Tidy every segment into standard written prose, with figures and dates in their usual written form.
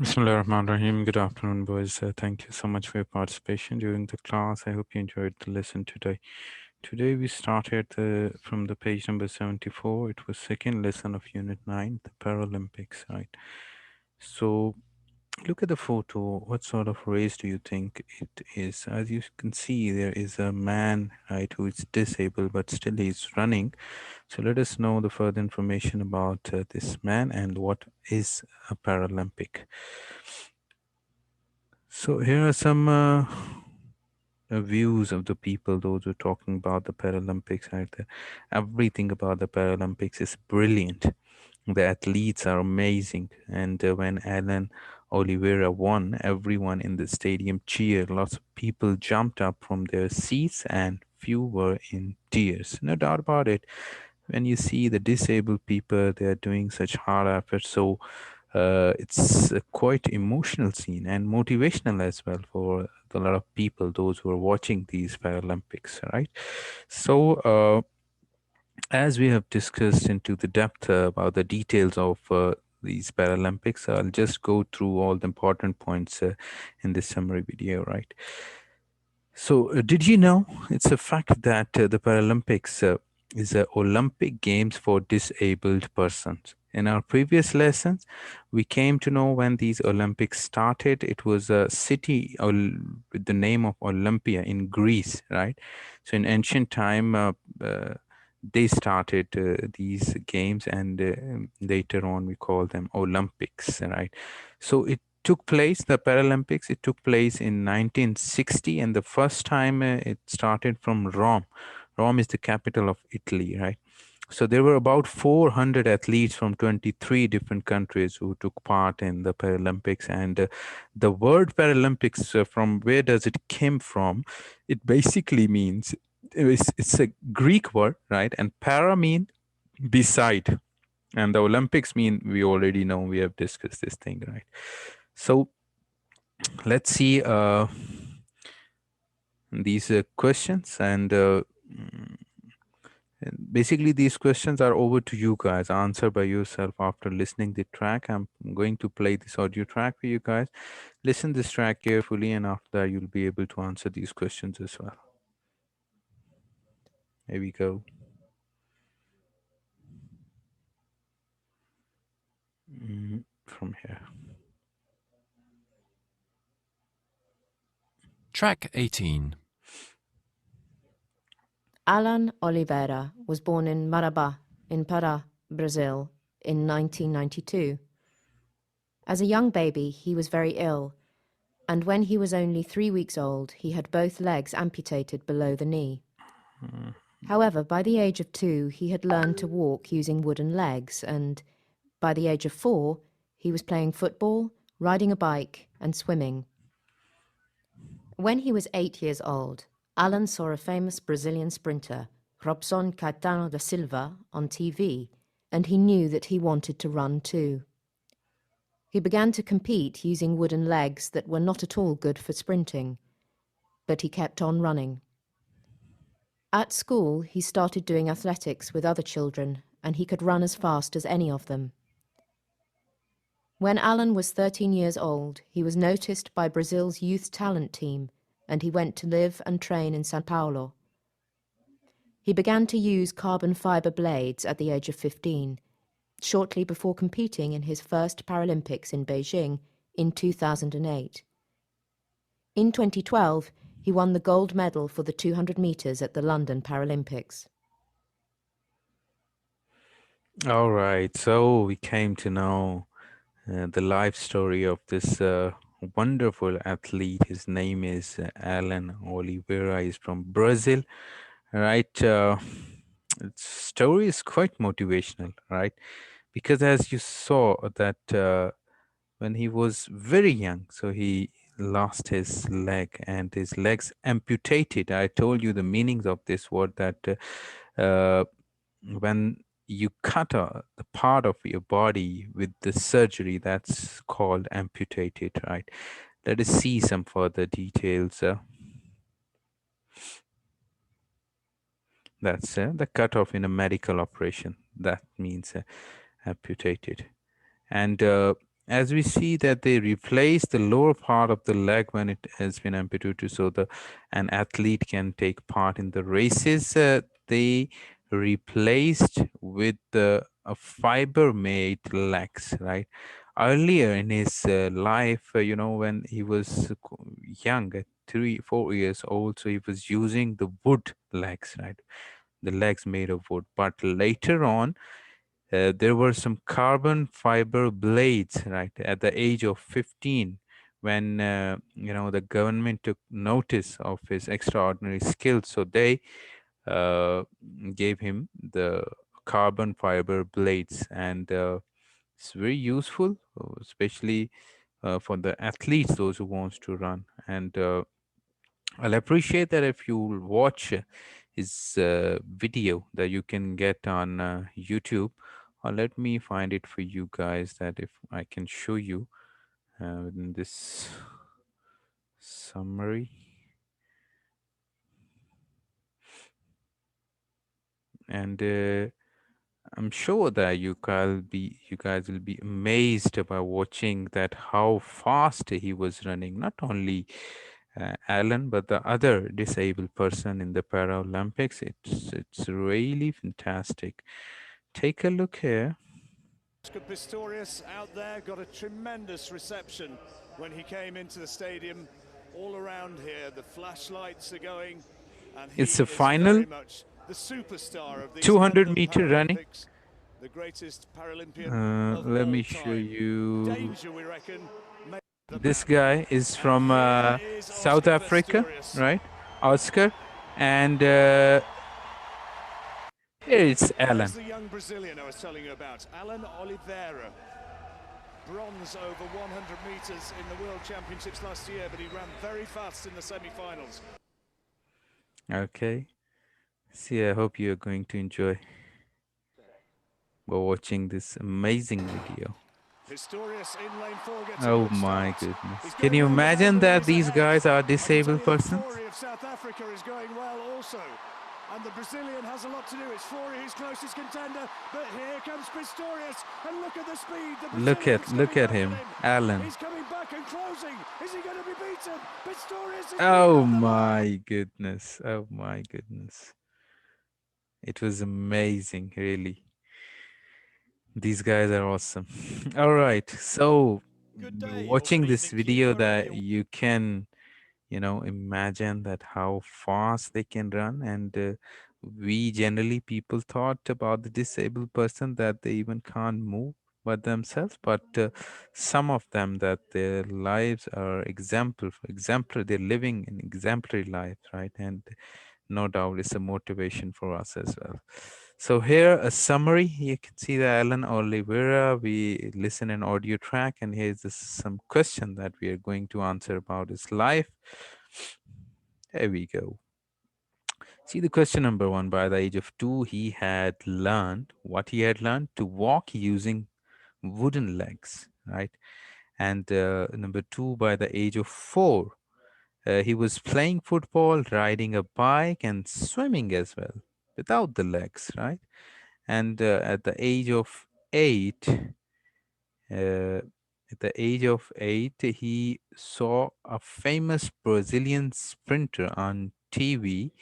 Bismillahirrahmanirrahim. Good afternoon, boys. Thank you so much for your participation during the class. I hope you enjoyed the lesson today. Today we started from the page number 74. It was second lesson of Unit 9, the Paralympics, right? So look at the photo. What sort of race do you think it is? As you can see, there is a man, right, who is disabled, but still he's running. So let us know the further information about this man and what is a Paralympic. So here are some views of the people, those who are talking about the Paralympics. Right there. Everything about the Paralympics is brilliant. The athletes are amazing. And when Alan Oliveira won, everyone in the stadium cheered. Lots of people jumped up from their seats and few were in tears. No doubt about it. When you see the disabled people, they are doing such hard efforts. So it's a quite emotional scene and motivational as well for a lot of people, those who are watching these Paralympics, right? So, as we have discussed into the depth about the details of these Paralympics, I'll just go through all the important points in this summary video, right? So, did you know it's a fact that the Paralympics is a Olympic Games for disabled persons? In our previous lessons, we came to know when these Olympics started. It was a city with the name of Olympia in Greece, right? So, in ancient time, they started these games, and later on, we call them Olympics, right? So, the Paralympics, it took place in 1960, and the first time it started from Rome. Rome is the capital of Italy, right? So there were about 400 athletes from 23 different countries who took part in the Paralympics. And the word Paralympics, from where does it came from? It basically means it's a Greek word, right? And para mean beside, and the Olympics mean, we already know, we have discussed this thing, right? So let's see these questions, and basically these questions are over to you guys. Answer by yourself after listening the track. I'm going to play this audio track for you guys. Listen this track carefully, and after that you'll be able to answer these questions as well. Here we go. From here. Track 18. Alan Oliveira was born in Marabá, in Pará, Brazil, in 1992. As a young baby, he was very ill, and when he was only 3 weeks old, he had both legs amputated below the knee. However, by the age of 2, he had learned to walk using wooden legs, and by the age of 4, he was playing football, riding a bike, and swimming. When he was 8 years old, Alan saw a famous Brazilian sprinter, Robson Caetano da Silva, on TV, and he knew that he wanted to run too. He began to compete using wooden legs that were not at all good for sprinting, but he kept on running. At school, he started doing athletics with other children, and he could run as fast as any of them. When Alan was 13 years old, he was noticed by Brazil's youth talent team, and he went to live and train in São Paulo. He began to use carbon fibre blades at the age of 15, shortly before competing in his first Paralympics in Beijing in 2008. In 2012, he won the gold medal for the 200 metres at the London Paralympics. All right, so we came to know the life story of this wonderful athlete. His name is Alan Oliveira. He's from Brazil, right? Its story is quite motivational, right? Because as you saw that when he was very young, so he lost his leg and his legs amputated. I told you the meanings of this word, that when you cut the part of your body with the surgery, that's called amputated, right? Let us see some further details. That's the cut off in a medical operation. That means amputated. And as we see that they replace the lower part of the leg when it has been amputated, so the an athlete can take part in the races. They replaced with a fiber made legs, right? Earlier in his life, when he was young, at 3 4 years old, so he was using the wood legs, right? The legs made of wood. But later on, there were some carbon fiber blades, right, at the age of 15, when the government took notice of his extraordinary skills. So they uh, gave him the carbon fiber blades, and it's very useful, especially for the athletes, those who wants to run. And I'll appreciate that if you watch his video that you can get on YouTube. Let me find it for you guys, that if I can show you in this summary. And I'm sure that you guys will be amazed by watching that how fast he was running. Not only Alan, but the other disabled person in the Paralympics. It's really fantastic. Take a look here. Oscar Pistorius out there got a tremendous reception when he came into the stadium. All around here, the flashlights are going, and he It's a is final very much the superstar of these 200 London meter running. Paralympics, the greatest Paralympian of Let all me show time. you. Danger, we reckon, made the This map. guy is And from here is South Oscar Africa, Pistorius. right? Oscar. And here it's There's Alan. the young Brazilian I was telling you about, Alan Oliveira. Bronze over 100 meters in the World Championships last year, but he ran very fast in the semi-finals. Okay. See, I hope you're going to enjoy by watching this amazing video. Pistorius in lane 4 gets a Oh good my start. goodness. He's Can going you well now, imagine but he that is these ahead. guys are I can tell disabled you that persons? Fori of South Africa is going well also. And the Brazilian has a lot to do. It's Fori who's closest contender, but here comes Pistorius, and look at the speed. The Look Brazilian's at look coming at back at him, him. Alan. He's coming back and closing. Is he going to be beaten? Pistorius has been Oh over the line. my goodness. Oh my goodness. It was amazing, really. These guys are awesome. All right. So, Good day or watching good this evening to you, video, wherever that you're. you can, imagine that how fast they can run. And we generally, people thought about the disabled person that they even can't move by themselves, but some of them, that their lives are exemplary. They're living an exemplary life, right? And no doubt it's a motivation for us as well. So here a summary. You can see that Alan Oliveira, we listen an audio track, and here's some question that we are going to answer about his life. Here we go. See the question number one. By the age of 2, he had learned what he had learned to walk using wooden legs, right? And number two, by the age of 4, he was playing football, riding a bike, and swimming as well without the legs, right? And at the age of 8, he saw a famous Brazilian sprinter on TV,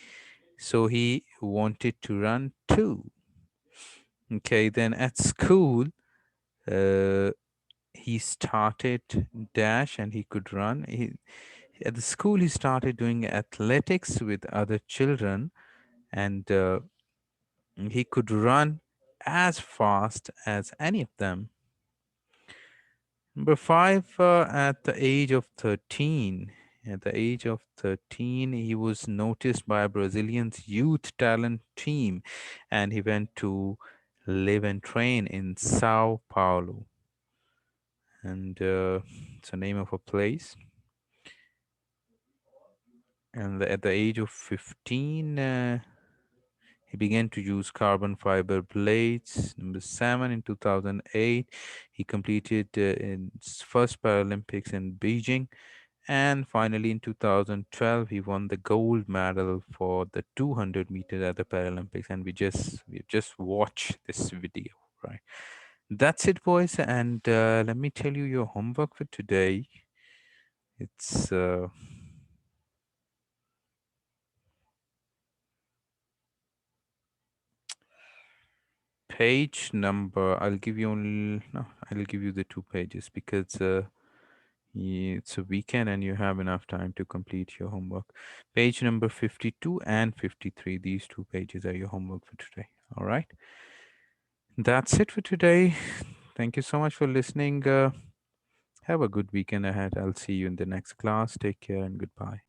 so he wanted to run too. Okay, then at school, uh, he started dash and he could run. At the school, he started doing athletics with other children, and he could run as fast as any of them. Number 5, at the age of 13. At the age of 13, he was noticed by a Brazilian's youth talent team, and he went to live and train in Sao Paulo. And it's the name of a place. And at the age of 15, he began to use carbon fiber blades. Number 7, in 2008, he completed his first Paralympics in Beijing. And finally, in 2012, he won the gold medal for the 200 meters at the Paralympics. And we've just watched this video, right? That's it, boys. And let me tell you your homework for today. It's page number. I'll give you only, no, I'll give you the 2 pages because it's a weekend and you have enough time to complete your homework. Page number 52 and 53. These 2 pages are your homework for today. All right. That's it for today. Thank you so much for listening. Have a good weekend ahead. I'll see you in the next class. Take care and goodbye.